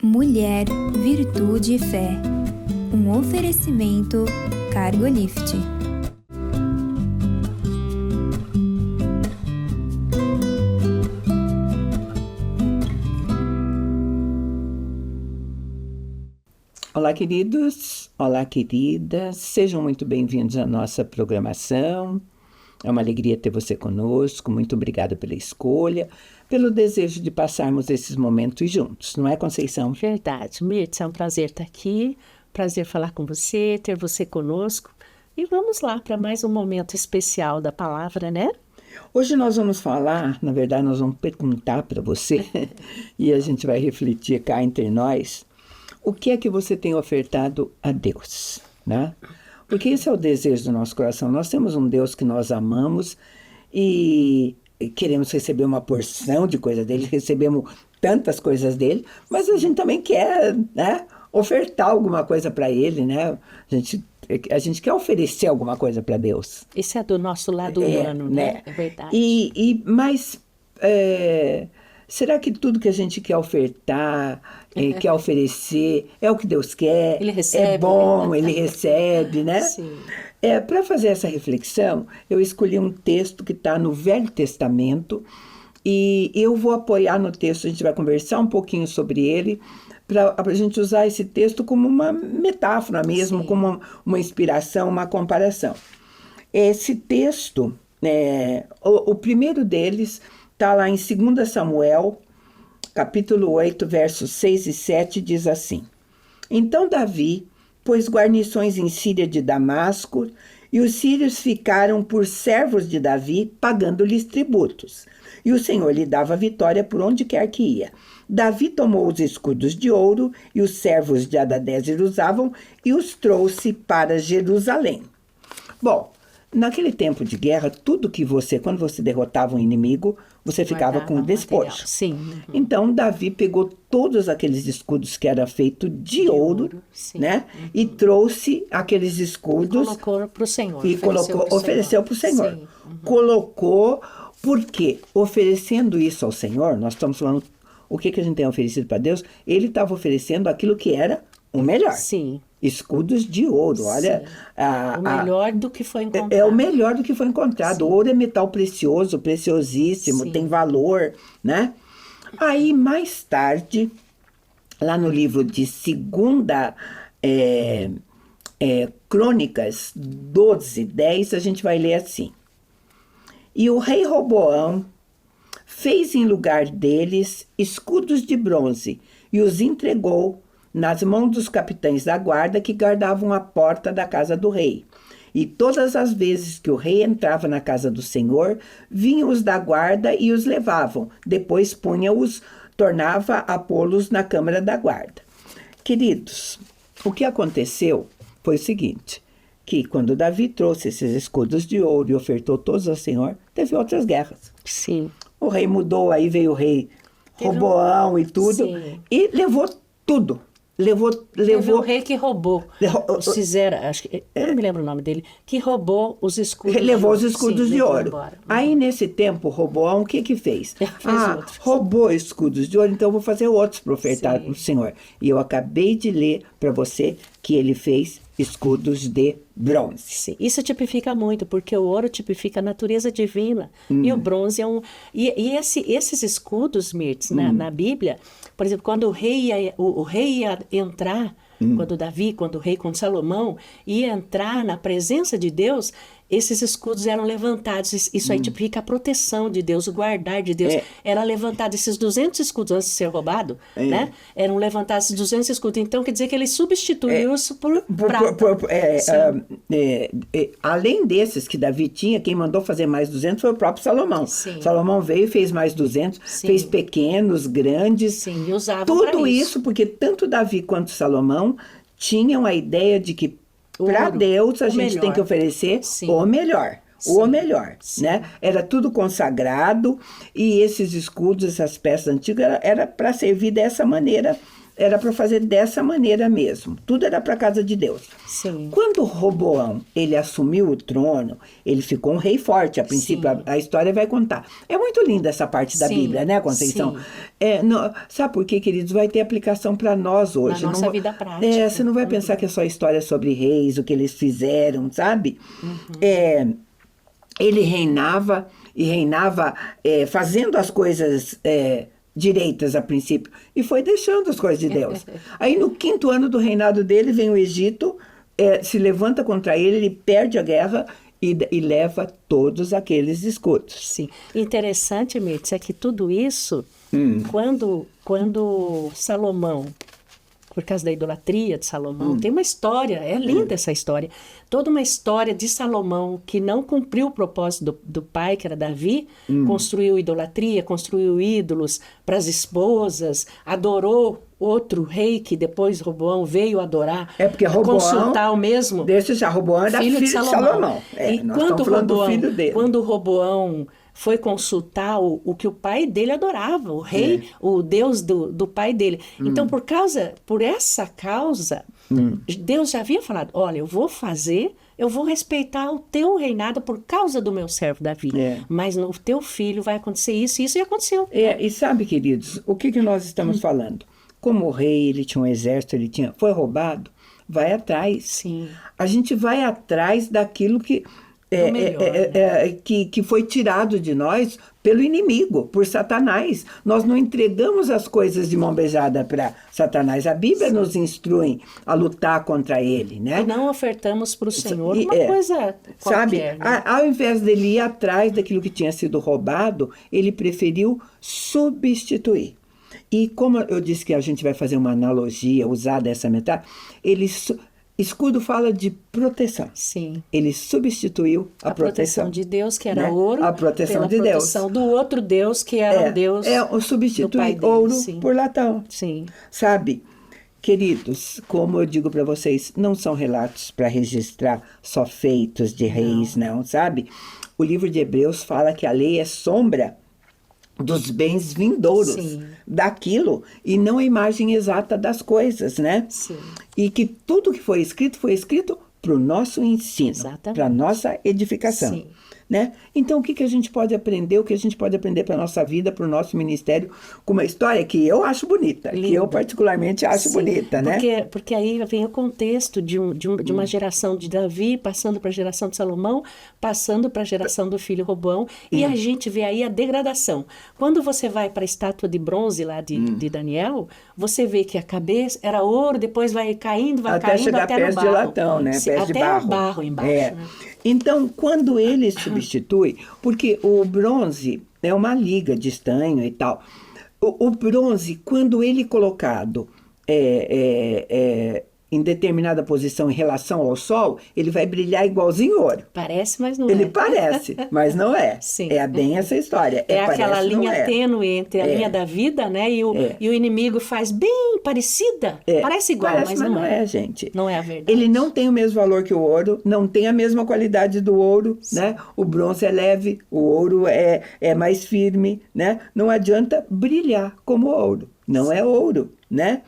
Mulher, Virtude e Fé. Um oferecimento Cargolift. Olá, queridos, olá, queridas, sejam muito bem-vindos à nossa programação. É uma alegria ter você conosco, muito obrigada pela escolha, pelo desejo de passarmos esses momentos juntos, não é, Conceição? Verdade, Mirtz, é um prazer estar aqui, prazer falar com você, ter você conosco. E vamos lá para mais um momento especial da palavra, né? Hoje nós vamos falar, na verdade nós vamos perguntar para você, e a gente vai refletir cá entre nós, o que é que você tem ofertado a Deus, né? Porque esse é o desejo do nosso coração. Nós temos um Deus que nós amamos e queremos receber uma porção de coisa dele, recebemos tantas coisas dele, mas a gente também quer, né, ofertar alguma coisa para ele, né? A gente quer oferecer alguma coisa para Deus. Esse é do nosso lado humano, né? É verdade. Mas será que tudo que a gente quer ofertar, quer oferecer, é o que Deus quer? Ele recebe. É bom, ele recebe, né? Sim. Para fazer essa reflexão, eu escolhi um texto que está no Velho Testamento e eu vou apoiar no texto, a gente vai conversar um pouquinho sobre ele, para a gente usar esse texto como uma metáfora mesmo, Sim. como uma inspiração, uma comparação. Esse texto, o primeiro deles está lá em 2 Samuel, capítulo 8, versos 6 e 7, diz assim: Então Davi pôs guarnições em Síria de Damasco, e os sírios ficaram por servos de Davi, pagando-lhes tributos. E o Senhor lhe dava vitória por onde quer que ia. Davi tomou os escudos de ouro, e os servos de Hadadezer usavam, e os trouxe para Jerusalém. Bom, naquele tempo de guerra, tudo que quando você derrotava um inimigo, você ficava com despojo. Sim. Então, Davi pegou todos aqueles escudos que era feito de ouro, sim. né? E trouxe aqueles escudos. Colocou para o Senhor. E ofereceu para o Senhor. Sim. Colocou, porque oferecendo isso ao Senhor, nós estamos falando o que a gente tem oferecido para Deus, ele estava oferecendo aquilo que era o melhor. Sim. Escudos de ouro, olha. O melhor do que foi encontrado. É o melhor do que foi encontrado. O ouro é metal precioso, preciosíssimo, Sim. tem valor, né? Aí, mais tarde, lá no livro de 2 Crônicas 12:10, a gente vai ler assim: E o rei Roboão fez em lugar deles escudos de bronze e os entregou nas mãos dos capitães da guarda que guardavam a porta da casa do rei. E todas as vezes que o rei entrava na casa do Senhor, vinham os da guarda e os levavam. Depois tornava a pô-los na câmara da guarda. Queridos, o que aconteceu foi o seguinte, que quando Davi trouxe esses escudos de ouro e ofertou todos ao Senhor, teve outras guerras. Sim. O rei mudou, aí veio o rei Roboão e tudo, Sim. e levou tudo. Teve um rei que roubou. Acho que eu não me lembro o nome dele, que roubou os escudos. Levou os escudos de ouro. Embora. Aí, nesse tempo, Roboão, o que fez? Outros. Roubou escudos de ouro, então eu vou fazer outros para ofertar para o Senhor. E eu acabei de ler para você que ele fez escudos de bronze. Sim. Isso tipifica muito, porque o ouro tipifica a natureza divina. E o bronze é um... E esses escudos, Mirtz, na Bíblia, por exemplo, quando o rei ia entrar, quando Salomão ia entrar na presença de Deus, esses escudos eram levantados. Isso aí tipifica a proteção de Deus, o guardar de Deus. Era levantado esses 200 escudos antes de ser roubado, né? Eram levantados esses 200 escudos. Então, quer dizer que ele substituiu isso por prata. Além desses que Davi tinha, quem mandou fazer mais 200 foi o próprio Salomão. Sim. Salomão veio e fez mais 200, fez pequenos, grandes. Sim, e usavam tudo para isso porque tanto Davi quanto Salomão tinham a ideia de que para Deus a gente tem que oferecer o melhor. O melhor, né? Era tudo consagrado e esses escudos, essas peças antigas, era para servir dessa maneira era para fazer dessa maneira mesmo. Tudo era para a casa de Deus. Sim. Quando Roboão, ele assumiu o trono, ele ficou um rei forte. A princípio, a história vai contar. É muito linda essa parte da Sim, Bíblia, né, Conceição? sim. Sabe por quê, queridos? Vai ter aplicação para nós hoje. Na nossa vida prática. Você não vai pensar que é só história sobre reis, o que eles fizeram, sabe? Ele reinava e reinava fazendo as coisas direitas a princípio, e foi deixando as coisas de Deus. Aí no 5º ano do reinado dele, vem o Egito, se levanta contra ele perde a guerra e leva todos aqueles escudos. Sim. Interessante, Mirtz, é que tudo isso, quando Salomão, por causa da idolatria de Salomão, tem uma história, é linda essa história, toda uma história de Salomão que não cumpriu o propósito do pai, que era Davi, construiu idolatria, construiu ídolos para as esposas, adorou outro rei que depois Roboão veio adorar, porque Roboão, consultar o mesmo. Deixa já, Roboão era filho de Salomão. Nós estamos falando do filho dele. Quando Roboão foi consultar o que o pai dele adorava, o rei, o Deus do pai dele. Então, por essa causa, Deus já havia falado, olha, eu vou respeitar o teu reinado por causa do meu servo Davi. Mas no teu filho vai acontecer isso, e isso aconteceu. E sabe, queridos, o que nós estamos falando? Como o rei, ele tinha um exército, foi roubado, vai atrás. Sim. A gente vai atrás daquilo que que foi tirado de nós pelo inimigo, por Satanás. Nós não entregamos as coisas de mão beijada para Satanás. A Bíblia nos instrui a lutar contra ele, né? E não ofertamos para o Senhor uma coisa qualquer. Sabe, né? ao invés dele ir atrás daquilo que tinha sido roubado, ele preferiu substituir. E como eu disse que a gente vai fazer uma analogia, usar dessa metáfora, escudo fala de proteção. Sim. Ele substituiu a proteção de Deus, que era né? ouro, a proteção de Deus. proteção do outro Deus, que era o Deus o substituir ouro por latão. Sim. Sabe, queridos, como eu digo para vocês, não são relatos para registrar só feitos de reis, não, sabe? O livro de Hebreus fala que a lei é sombra dos bens vindouros, daquilo, e não a imagem exata das coisas, né? Sim. E que tudo que foi escrito para o nosso ensino, para a nossa edificação. Sim. Né? Então, o que a gente pode aprender? O que a gente pode aprender para a nossa vida, para o nosso ministério, com uma história que eu acho bonita, que eu particularmente acho bonita, né? Porque aí vem o contexto de uma geração de Davi, passando para a geração de Salomão, passando para a geração do filho Roboão, e a gente vê aí a degradação. Quando você vai para a estátua de bronze lá de Daniel, você vê que a cabeça era ouro, depois vai caindo, até chegar até pés no barro. De latão, né? Pés de barro. Até o barro embaixo, né? Então, quando ele substitui, porque o bronze é uma liga de estanho e tal, o bronze, quando ele é colocado em determinada posição em relação ao sol, ele vai brilhar igualzinho ouro. Parece, mas não Ele parece, mas não é. Sim. É bem essa história. Aquela linha tênue entre a linha da vida, né? E o inimigo faz bem parecida. Parece igual, mas não é. Gente. Não é a verdade. Ele não tem o mesmo valor que o ouro, não tem a mesma qualidade do ouro, né? O bronze é leve, o ouro é mais firme, né? Não adianta brilhar como ouro. Não é ouro, né?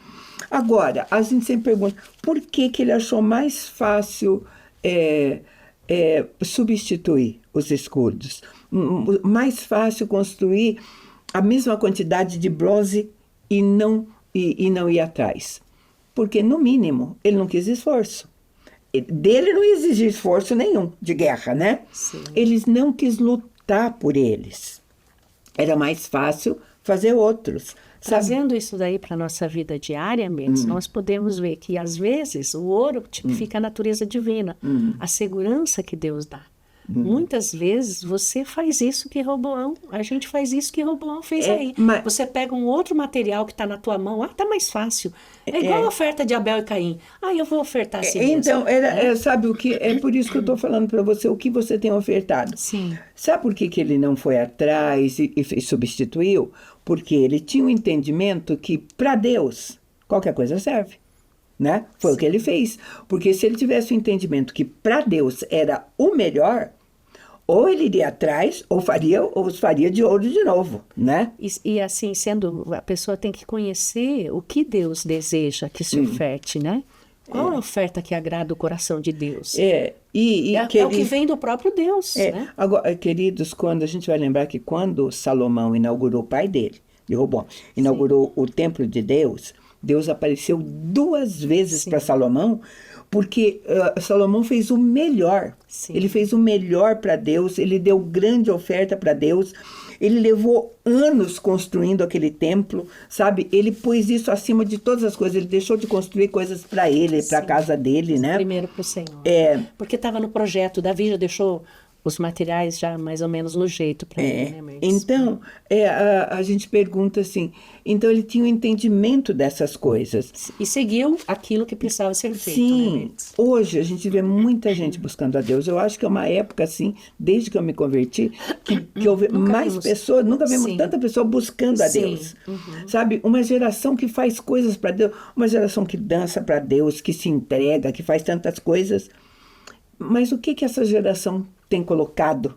Agora, a gente sempre pergunta, por que ele achou mais fácil substituir os escudos? Mais fácil construir a mesma quantidade de bronze e não ir atrás? Porque, no mínimo, ele não quis esforço. Dele não exigia esforço nenhum de guerra, né? Sim. Eles não quis lutar por eles. Era mais fácil fazer outros. Trazendo isso daí para a nossa vida diária mesmo, nós podemos ver que, às vezes, o ouro tipifica a natureza divina, a segurança que Deus dá. Muitas vezes você faz isso que Roboão, a gente faz isso que Roboão fez aí. Você pega um outro material que está na tua mão, tá mais fácil. É igual a oferta de Abel e Caim. Eu vou ofertar assim mesmo. Então, sabe o que? É por isso que eu estou falando para você, o que você tem ofertado. Sim. Sabe por que ele não foi atrás e substituiu? Porque ele tinha um entendimento que, para Deus, qualquer coisa serve. Né? Foi o que ele fez. Porque se ele tivesse o entendimento que para Deus era o melhor, Ou ele iria atrás, ou os faria de ouro de novo, né? E assim, a pessoa tem que conhecer o que Deus deseja que se oferte, né? Qual é a oferta que agrada o coração de Deus? É o que vem do próprio Deus, né? Agora, queridos, quando a gente vai lembrar que quando Salomão inaugurou o pai dele, Rehoboam, inaugurou o templo de Deus, Deus apareceu 2 vezes para Salomão, porque Salomão fez o melhor. Sim. Ele fez o melhor para Deus, ele deu grande oferta para Deus, ele levou anos construindo aquele templo, sabe? Ele pôs isso acima de todas as coisas, ele deixou de construir coisas para ele, para a casa dele, né? Primeiro para o Senhor. Porque estava no projeto, Davi já deixou os materiais já mais ou menos no jeito para ele, né, Mertz? Então, a gente pergunta assim, então ele tinha um entendimento dessas coisas. E seguiu aquilo que precisava ser feito, Sim, né, Mertz? hoje a gente vê muita gente buscando a Deus. Eu acho que é uma época assim, desde que eu me converti, que eu vejo mais pessoas, nunca vimos tanta pessoa buscando a Deus. Sabe, uma geração que faz coisas para Deus, uma geração que dança para Deus, que se entrega, que faz tantas coisas. Mas o que essa geração tem colocado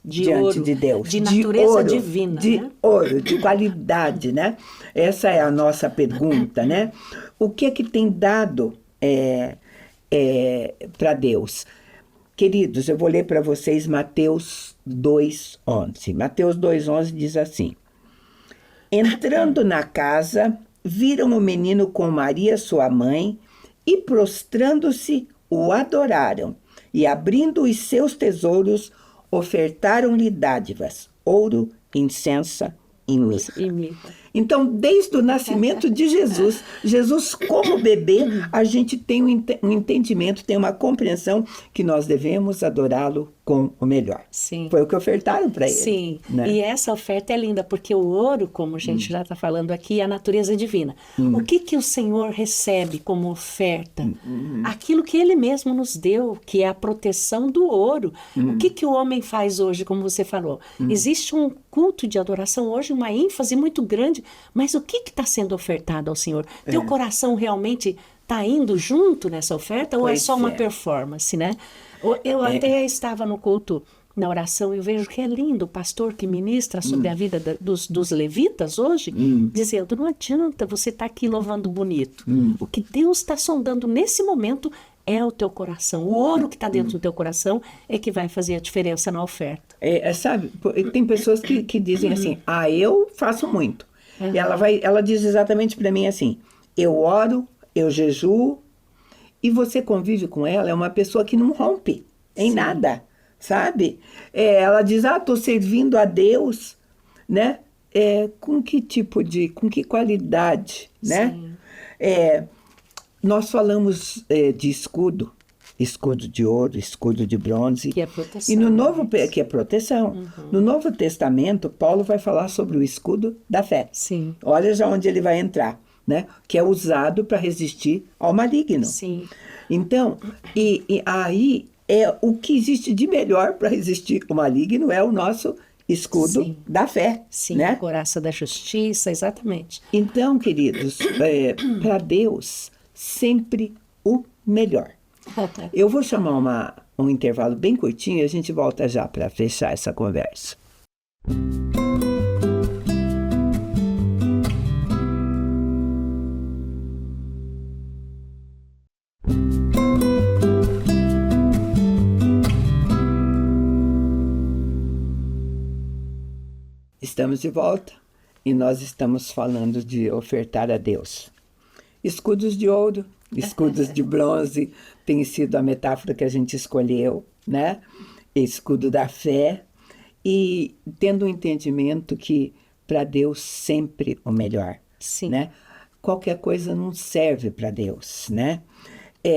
diante de Deus? De natureza divina. De né? ouro, de qualidade, né? Essa é a nossa pergunta, né? O que tem dado para Deus? Queridos, eu vou ler para vocês Mateus 2:11. Mateus 2:11 diz assim: entrando na casa, viram o menino com Maria, sua mãe, e prostrando-se, o adoraram. E abrindo os seus tesouros, ofertaram-lhe dádivas, ouro, incenso e mirra. Então, desde o nascimento de Jesus como bebê, a gente tem um entendimento, tem uma compreensão que nós devemos adorá-lo com o melhor. Sim. Foi o que ofertaram para ele. Sim, né? E essa oferta é linda, porque o ouro, como a gente já está falando aqui, é a natureza divina. O que o Senhor recebe como oferta? Aquilo que Ele mesmo nos deu, que é a proteção do ouro. O que o homem faz hoje, como você falou? Existe um culto de adoração hoje, uma ênfase muito grande, mas o que está sendo ofertado ao Senhor? Teu coração realmente está indo junto nessa oferta ou é só uma performance, né? Eu até estava no culto, na oração, e eu vejo que é lindo o pastor que ministra sobre a vida dos levitas hoje, dizendo, não adianta você estar aqui louvando bonito. O que Deus está sondando nesse momento é o teu coração. O ouro que está dentro do teu coração é que vai fazer a diferença na oferta. Sabe, tem pessoas que dizem assim, eu faço muito. E ela diz exatamente para mim assim, eu oro, eu jejuo, e você convive com ela, é uma pessoa que não rompe em nada, sabe? Ela diz, estou servindo a Deus, né? Com que qualidade, né? Nós falamos de escudo de ouro, escudo de bronze. Que é proteção. E que é proteção. No Novo Testamento, Paulo vai falar sobre o escudo da fé. Sim. Olha já onde ele vai entrar. Né? Que é usado para resistir ao maligno. Sim. Então, e aí o que existe de melhor para resistir ao maligno é o nosso escudo da fé. Sim, né? A couraça da justiça, exatamente. Então, queridos, para Deus, sempre o melhor. Eu vou chamar um intervalo bem curtinho e a gente volta já para fechar essa conversa. Estamos de volta e nós estamos falando de ofertar a Deus. Escudos de ouro, escudos de bronze, tem sido a metáfora que a gente escolheu, né? Escudo da fé, e tendo um entendimento que para Deus sempre o melhor. Sim. Né? Qualquer coisa não serve para Deus, né?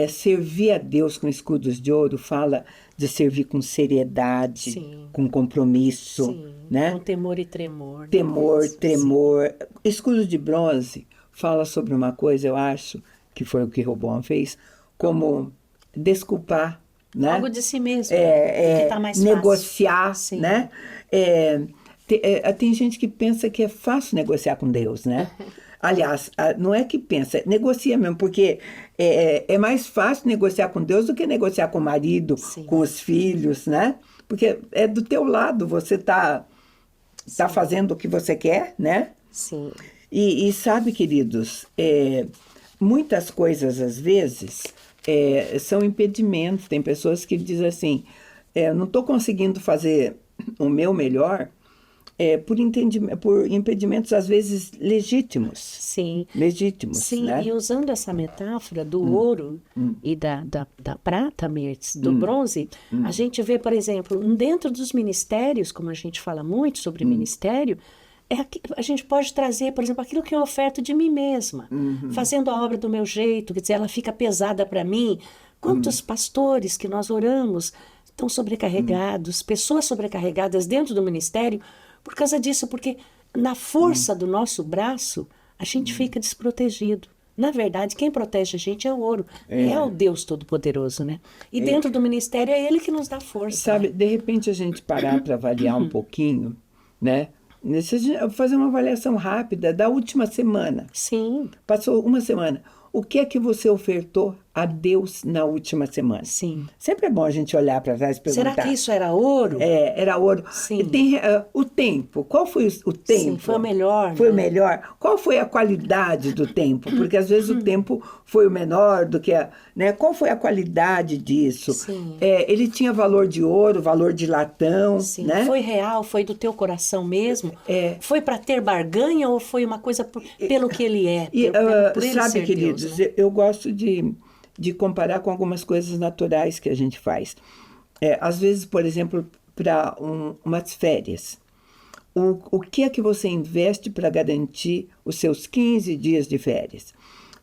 Servir a Deus com escudos de ouro fala de servir com seriedade, com compromisso, né? Com temor e tremor. Tremor. Escudos de bronze fala sobre uma coisa, eu acho, que foi o que Rehoboam fez, como desculpar, né? Algo de si mesmo, que tá mais negociar, fácil. né? Tem gente que pensa que é fácil negociar com Deus, né? Aliás, não é que pensa, negocia mesmo, porque é mais fácil negociar com Deus do que negociar com o marido, Sim. com os filhos, né? Porque é do teu lado, você está fazendo o que você quer, né? Sim. E sabe, queridos, muitas coisas, às vezes, são impedimentos. Tem pessoas que dizem assim, não estou conseguindo fazer o meu melhor por impedimentos, às vezes, legítimos. Sim. Legítimos, Sim, né? e usando essa metáfora do ouro e da prata, Mirtz, do bronze, a gente vê, por exemplo, dentro dos ministérios, como a gente fala muito sobre ministério, a gente pode trazer, por exemplo, aquilo que eu oferto de mim mesma, fazendo a obra do meu jeito, quer dizer, ela fica pesada para mim. Quantos pastores que nós oramos estão sobrecarregados, pessoas sobrecarregadas dentro do ministério, por causa disso, porque na força do nosso braço, a gente fica desprotegido. Na verdade, quem protege a gente é o ouro. É o Deus Todo-Poderoso, né? E dentro do ministério é Ele que nos dá força. Sabe, né? de repente a gente parar para avaliar um pouquinho, né? Fazer uma avaliação rápida da última semana. Sim, Passou uma semana. O que é que você ofertou a Deus na última semana? sim. Sempre é bom a gente olhar para trás e perguntar. Será que isso era ouro? Era ouro. Sim. E tem o tempo. Qual foi o tempo? Sim, foi o melhor. Foi né? o melhor. Qual foi a qualidade do tempo? Porque às vezes o tempo foi o menor do que né? Qual foi a qualidade disso? Sim. Ele tinha valor de ouro, valor de latão, Sim, né? foi real, foi do teu coração mesmo? Foi para ter barganha ou foi uma coisa pelo que ele é? E, Por ele sabe, ser queridos, Deus, né? eu gosto de comparar com algumas coisas naturais que a gente faz. Às vezes, por exemplo, para umas férias. O que é que você investe para garantir os seus 15 dias de férias?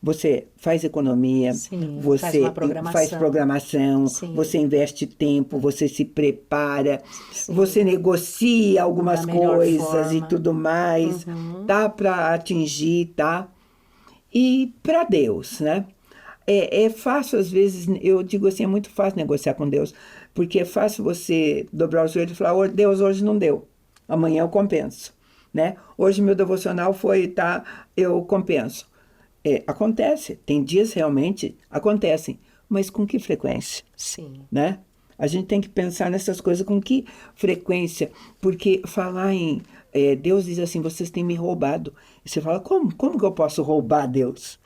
Você faz economia, Sim, você faz uma programação. faz programação, Sim. você investe tempo, você se prepara, Sim. você negocia algumas Da melhor coisas forma. e tudo mais, tá? Para atingir, tá? E para Deus, né? É fácil, às vezes, eu digo assim, é muito fácil negociar com Deus, porque é fácil você dobrar os joelhos e falar, "Ô, Deus, hoje não deu, amanhã eu compenso, né? Hoje meu devocional foi, tá, eu compenso." Acontece, tem dias realmente, acontecem, mas com que frequência, Sim. né? A gente tem que pensar nessas coisas com que frequência, porque falar em... Deus diz assim, vocês têm me roubado. E você fala, como que eu posso roubar Deus?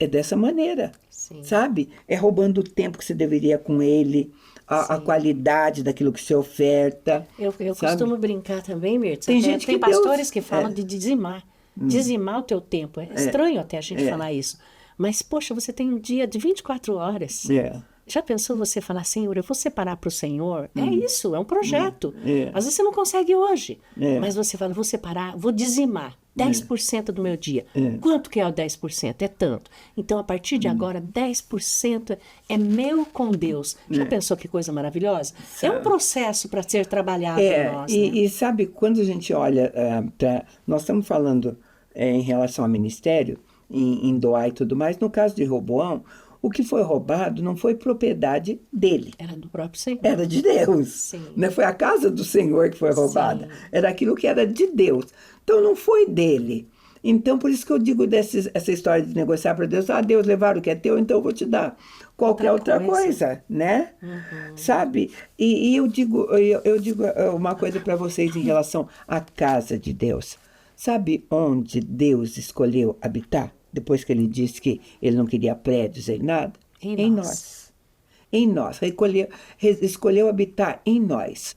É dessa maneira, Sim. sabe? É roubando o tempo que você deveria com Ele, a qualidade daquilo que você oferta. Eu sabe? costumo brincar também, Mirtz. Tem até gente tem que pastores Deus- que falam de dizimar. Dizimar o teu tempo. É estranho até a gente falar isso. Mas, poxa, você tem um dia de 24 horas. Já pensou você falar, Senhor, eu vou separar para o Senhor? É isso, é um projeto. Às vezes você não consegue hoje, mas você fala, vou separar, vou dizimar 10% do meu dia. Quanto que é o 10%? É tanto. Então, a partir de agora, 10% é meu com Deus. Já pensou que coisa maravilhosa? É um processo para ser trabalhado em nós. né? E sabe, quando a gente olha nós estamos falando em relação ao ministério, em doar e tudo mais, no caso de Roboão, o que foi roubado não foi propriedade dele. Era do próprio Senhor. Era de Deus. Sim. Né? Foi a casa do Senhor que foi roubada. Era aquilo que era de Deus. Então não foi dele. Então por isso que eu digo essa história de negociar para Deus. Deus, levar o que é teu, então eu vou te dar qualquer outra coisa, né? Sabe? E eu digo uma coisa para vocês em relação à casa de Deus. Sabe onde Deus escolheu habitar? Depois que ele disse que ele não queria prédios nem nada? Em nós. Em nós. Escolheu habitar em nós.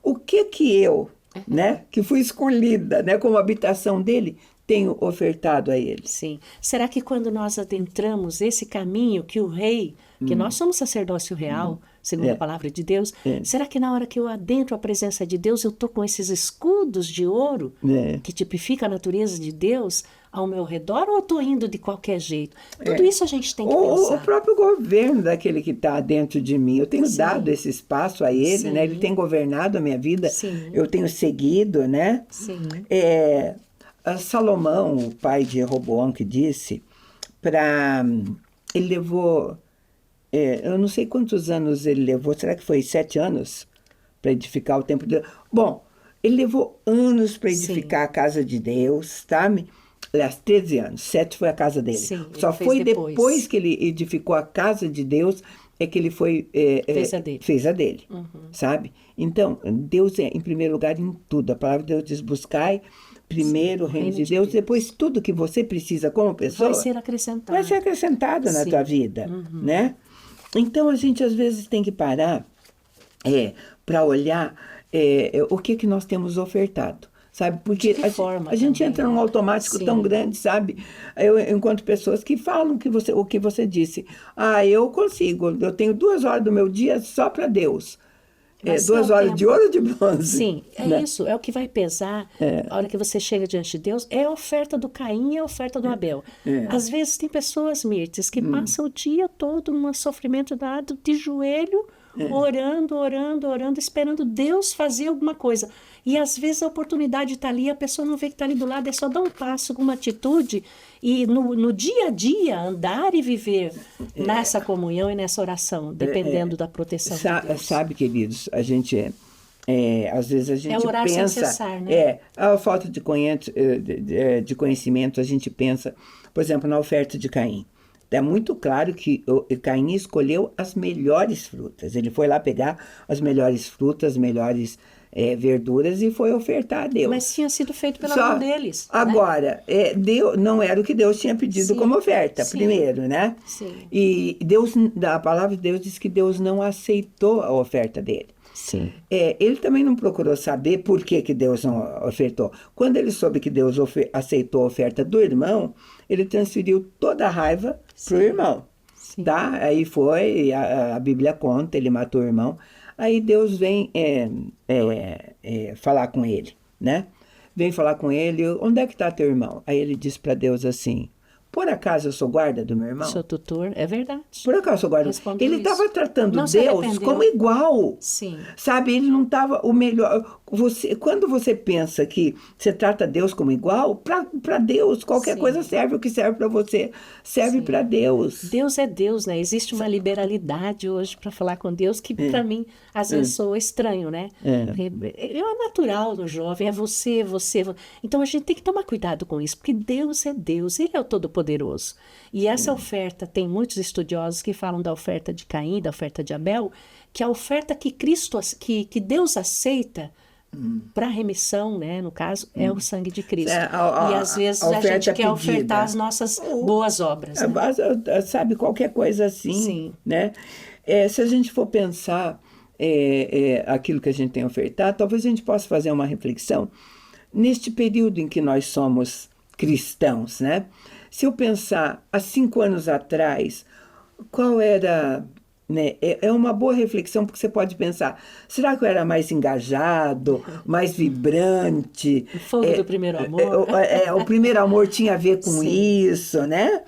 O que eu, né, que fui escolhida, né, como habitação dele, tenho ofertado a ele? Sim. Será que quando nós adentramos esse caminho que o rei, que nós somos sacerdócio real, segundo a palavra de Deus, será que na hora que eu adentro a presença de Deus, eu estou com esses escudos de ouro que tipifica a natureza de Deus ao meu redor, ou eu estou indo de qualquer jeito? Tudo isso a gente tem que pensar. O próprio governo daquele que está dentro de mim. Eu tenho dado esse espaço a ele, né? Ele tem governado a minha vida. Sim. Eu tenho seguido, né? Sim. Salomão, o pai de Roboão, que disse, ele levou, eu não sei quantos anos ele levou, será que foi 7 anos para edificar o templo dele? Bom, ele levou anos para edificar a casa de Deus, tá? aliás, 13 anos. 7 foi a casa dele. Sim, Só ele fez foi depois. depois que ele edificou a casa de Deus é que ele foi Fez a dele. sabe? Então, Deus é em primeiro lugar em tudo. A palavra de Deus diz: buscai primeiro o reino de Deus, depois tudo que você precisa como pessoa Vai ser acrescentado. vai ser acrescentado na Sim. tua vida, né? Então, a gente às vezes tem que parar para olhar o que nós temos ofertado. Sabe? Porque De que forma a gente também, entra num né? automático Sim. tão grande, sabe? Eu encontro pessoas que falam o que você disse. Ah, eu consigo, eu tenho 2 horas do meu dia só para Deus. Mas 2 é o horas tempo. de ouro ou de bronze? Sim, é né? isso, é o que vai pesar a hora que você chega diante de Deus, é a oferta do Caim e a oferta do Abel. Às vezes tem pessoas, Mirtes, que passam o dia todo num sofrimento dado de joelho, orando, orando, orando, esperando Deus fazer alguma coisa. E às vezes a oportunidade está ali, a pessoa não vê que está ali do lado, é só dar um passo, uma atitude, e no dia a dia andar e viver nessa comunhão e nessa oração, dependendo da proteção de Deus. Sabe, queridos, a gente às vezes a gente orar sem pensa, cessar, né? a falta de conhecimento, a gente pensa, por exemplo, na oferta de Caim. É muito claro que Caim escolheu as melhores frutas. Ele foi lá pegar as melhores frutas, as melhores verduras e foi ofertar a Deus. Mas tinha sido feito pela mão deles. Agora, Deus, não era o que Deus tinha pedido Sim, como oferta, sim. primeiro, né? Sim. E a palavra de Deus diz que Deus não aceitou a oferta dele. Sim. Ele também não procurou saber por que Deus não ofertou. Quando ele soube que Deus aceitou a oferta do irmão, ele transferiu toda a raiva para o irmão. Sim. Tá? Aí foi, a Bíblia conta, ele matou o irmão. Aí Deus vem falar com ele, né? Vem falar com ele, onde é que está teu irmão? Aí ele diz para Deus assim: por acaso eu sou guarda do meu irmão? Sou tutor, é verdade. Por acaso eu sou guarda? Respondeu Ele isso. estava tratando Não se Deus arrependeu. como igual. Sim. Sabe, ele não estava o melhor. Quando você pensa que você trata Deus como igual, para Deus, qualquer Sim. coisa serve. O que serve para você serve Sim. para Deus. Deus é Deus, né? Existe uma liberalidade hoje para falar com Deus que para mim às vezes soa estranho, né? É natural no jovem, é você. Então a gente tem que tomar cuidado com isso, porque Deus é Deus, Ele é o Todo-Poderoso. E essa oferta, tem muitos estudiosos que falam da oferta de Caim, da oferta de Abel, que a oferta que Deus aceita para remissão, né, no caso, é o sangue de Cristo. E às vezes a gente quer ofertar as nossas boas obras. Né? Sabe, qualquer coisa assim, Sim. né? Se a gente for pensar aquilo que a gente tem ofertado, talvez a gente possa fazer uma reflexão neste período em que nós somos cristãos, né? Se eu pensar há 5 anos atrás, qual era... Né? É uma boa reflexão, porque você pode pensar, será que eu era mais engajado, mais vibrante? O fogo do primeiro amor. O primeiro amor tinha a ver com Sim. isso, né?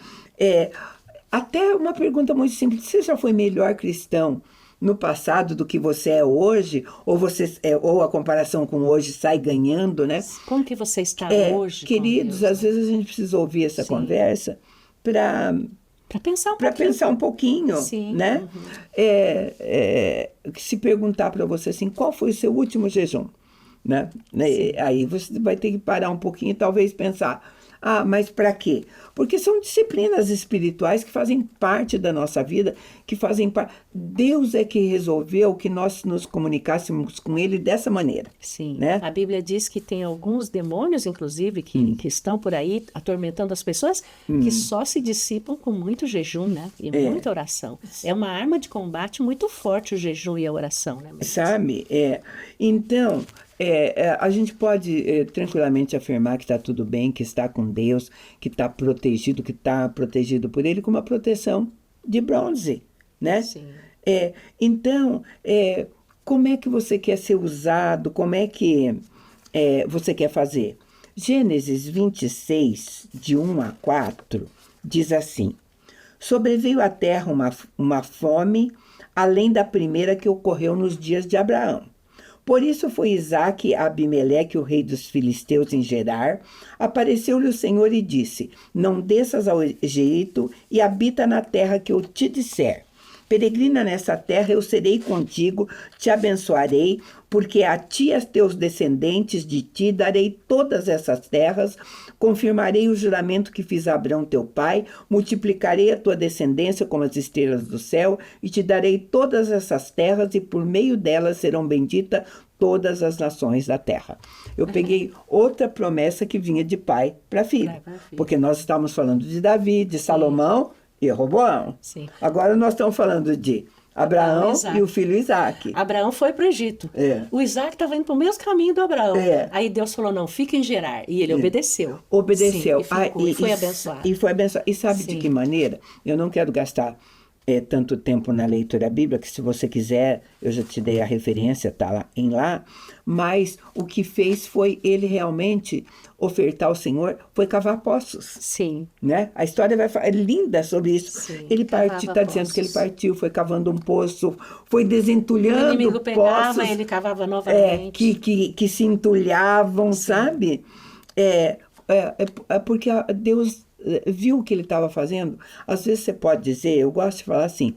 Até uma pergunta muito simples: você já foi melhor cristão no passado do que você é hoje? Ou a comparação com hoje sai ganhando, né? Como que você está hoje? Queridos, Deus, às vezes a gente precisa ouvir essa conversa para pensar um pouquinho, Sim. né? Se perguntar para você assim, qual foi o seu último jejum? Né? Aí você vai ter que parar um pouquinho e talvez pensar, mas para quê? Porque são disciplinas espirituais que fazem parte da nossa vida, que fazem parte... Deus é que resolveu que nós nos comunicássemos com Ele dessa maneira. Sim, né? A Bíblia diz que tem alguns demônios, inclusive, que estão por aí atormentando as pessoas, que só se dissipam com muito jejum, né? E muita oração. É uma arma de combate muito forte o jejum e a oração, né? Sabe? Então... a gente pode tranquilamente afirmar que está tudo bem, que está com Deus, que está protegido por Ele com uma proteção de bronze, né? Sim. Então, como é que você quer ser usado? Como é que você quer fazer? Gênesis 26, de 1 a 4, diz assim: sobreveio à terra uma fome, além da primeira que ocorreu nos dias de Abraão. Por isso foi Isaque a Abimeleque, o rei dos filisteus, em Gerar. Apareceu-lhe o Senhor e disse: não desças ao Egito e habita na terra que eu te disser. Peregrina nessa terra, eu serei contigo, te abençoarei, porque a ti e a teus descendentes de ti darei todas essas terras, confirmarei o juramento que fiz a Abrão teu pai, multiplicarei a tua descendência como as estrelas do céu, e te darei todas essas terras, e por meio delas serão benditas todas as nações da terra. Eu peguei outra promessa que vinha de pai para filho, porque nós estávamos falando de Davi, de Salomão e Roboão. Sim. Agora nós estamos falando de Abraão e o filho Isaac. Abraão foi para o Egito. O Isaac estava indo para o mesmo caminho do Abraão. Aí Deus falou, não, fica em Gerar. E ele obedeceu. Obedeceu. Sim, e foi abençoado. E foi abençoado. E sabe de que maneira? Eu não quero gastar tanto tempo na leitura bíblica, que se você quiser, eu já te dei a referência, tá lá, mas o que fez foi ele realmente ofertar ao Senhor, foi cavar poços. Sim. Né? A história é linda sobre isso. Sim, ele está dizendo que ele partiu, foi cavando um poço, foi desentulhando poços. O inimigo pegava, ele cavava novamente. Que se entulhavam, sabe? Porque Deus viu o que ele estava fazendo. Às vezes você pode dizer, eu gosto de falar assim,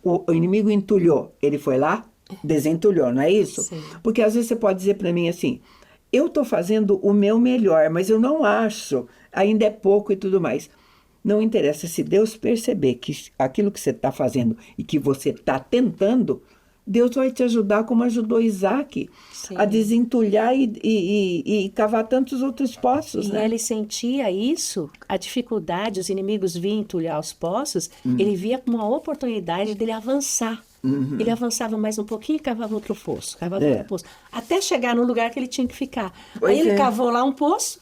o inimigo entulhou, ele foi lá, desentulhou, não é isso? Sim. Porque às vezes você pode dizer para mim assim, eu estou fazendo o meu melhor, mas eu não acho, ainda é pouco e tudo mais. Não interessa, se Deus perceber que aquilo que você está fazendo e que você está tentando, Deus vai te ajudar como ajudou Isaac. Sim. A desentulhar e cavar tantos outros poços. E né? ele sentia isso, a dificuldade, os inimigos vinham entulhar os poços, ele via como uma oportunidade dele avançar. Ele avançava mais um pouquinho e cavava outro poço, outro poço, até chegar no lugar que ele tinha que ficar. Aí ele cavou lá um poço,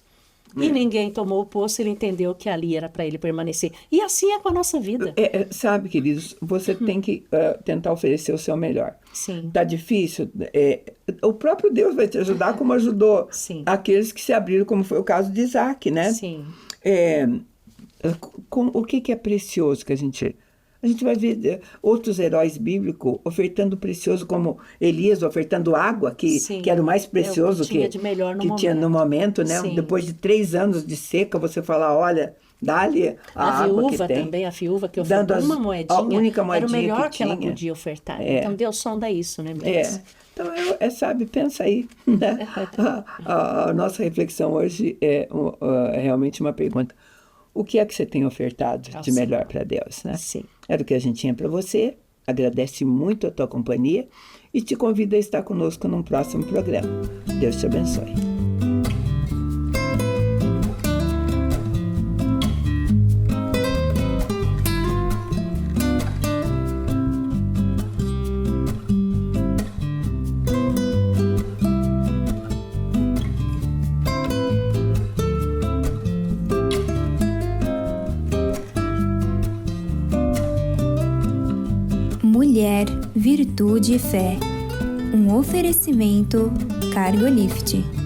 e ninguém tomou o poço, ele entendeu que ali era para ele permanecer. E assim é com a nossa vida. Sabe, queridos, você tem que tentar oferecer o seu melhor. Sim. Tá difícil? O próprio Deus vai te ajudar como ajudou aqueles que se abriram, como foi o caso de Isaac, né? Sim. O que é precioso que a gente vai ver outros heróis bíblicos ofertando precioso, como Elias ofertando água, que era o mais precioso que tinha no momento, né? Sim. Depois de 3 anos de seca, você fala, olha, dá-lhe a água que tem. Também, a viúva que ofertou uma moedinha, a única moedinha era o melhor que ela podia ofertar. Então Deus sonda isso, né? Então, sabe, pensa aí. Né? A nossa reflexão hoje é realmente uma pergunta. O que é que você tem ofertado de melhor para Deus, né? Sim. Era o que a gente tinha para você. Agradece muito a tua companhia e te convido a estar conosco num próximo programa. Deus te abençoe. Mulher, virtude e fé. Um oferecimento Cargolift.